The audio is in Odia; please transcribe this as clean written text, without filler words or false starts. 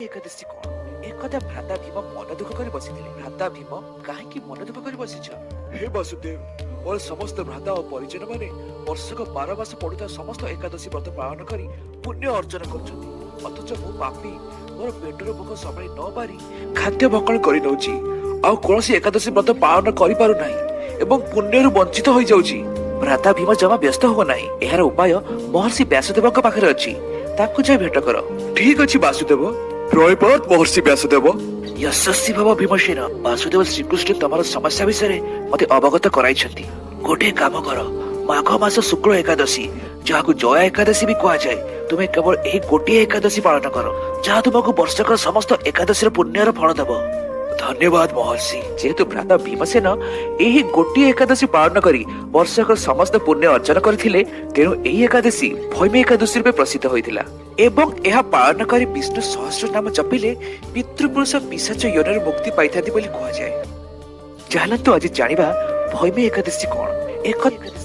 ଏକାଦଶୀ କଣ? ଏକଦା ଭ୍ରାତା ଭୀମ ମନ ଦୁଃଖ କରି ବସିଥିଲେ। ଭ୍ରାତା ଭୀମ କାହିଁକି ମନ ଦୁଃଖ କରି ବସିଛ? ହେ ବାସୁଦେବ, ମୋର ସମସ୍ତ ଭ୍ରାତା ଓ ପରିଜନ ମାନେ ବର୍ଷକ 12 ମାସ ପଡୁଥିବା ସମସ୍ତ ଏକାଦଶୀ ବ୍ରତ ପାଳନ କରି ପୁଣ୍ୟ ଅର୍ଜନ କରୁଛନ୍ତି, ଅଥଚ ମୁଁ ପାପୀ ମୋର ପେଟର ଭୋକ ସମ୍ଭାଳି ନ ପାରି ଖାଦ୍ୟ ଭକ୍ଷଣ କରି ନଉଛି, ଆଉ କୌଣସି ଏକାଦଶୀ ବ୍ରତ ପାଳନ କରିପାରୁନାହିଁ ଏବଂ ପୁଣ୍ୟରୁ ବଞ୍ଚିତ ହୋଇଯାଉଛି। ଭ୍ରାତା ଭୀମ ଜମା ବ୍ୟସ୍ତ ହୁଅ ନାହିଁ। ଏହାର ଉପାୟ ମହର୍ଷି ବ୍ୟାସଦେବଙ୍କ ପାଖରେ ଅଛି। ତାଙ୍କୁ ଯାଇ ଭେଟ କର। ଠିକ ଅଛି ବାସୁଦେବ, ପ୍ରୟପାତ ମହର୍ଷି ବ୍ୟାସଦେବ। ଯଶସ୍ୱୀ ଭବ ଭୀମସେନ। ବାସୁଦେବ ଶ୍ରୀକୃଷ୍ଣ ତମର ସମସ୍ୟା ବିଷୟରେ ମତେ ଅବଗତ କରାଇଛନ୍ତି। ଗୋଟିଏ କାମ କର, ମାଘ ମାସ ଶୁକ୍ଳ ଏକାଦଶୀ, ଯାହାକୁ ଜୟା ଏକାଦଶୀ ବି କୁହାଯାଏ, ତୁମେ କେବଳ ଏହି ଗୋଟିଏ ଏକାଦଶୀ ପାଳନ କର, ଯାହା ତୁମକୁ ବର୍ଷକର ସମସ୍ତ ଏକାଦଶୀର ପୁଣ୍ୟର ଫଳ ଦେବ। ଧନ୍ୟବାଦ ମହର୍ଷି। ଯେହେତୁ ଭ୍ରାତା ଭୀମସେନ ଏହି ଗୋଟିଏ ଏକାଦଶୀ ପାଳନ କରି ବର୍ଷକର ସମସ୍ତ ପୁଣ୍ୟ ଅର୍ଜନ କରିଥିଲେ, ତେଣୁ ଏହି ଏକାଦଶୀ ଭୈମୀ ଏକାଦଶୀ ରୂପେ ପ୍ରସିଦ୍ଧ ହୋଇଥିଲା ଏବଂ ଏହା ପାଳନ କରି ବିଷ୍ଣୁ ସହସ୍ର ନାମ ଜପିଲେ ପିତୃପୁରୁଷ ପିଶାଚ ୟୋନିରୁ ମୁକ୍ତି ପାଇଥାନ୍ତି ବୋଲି କୁହାଯାଏ। ଚାଲନ୍ତୁ ଆଜି ଜାଣିବା ଭୈମୀ ଏକାଦଶୀ କଣ।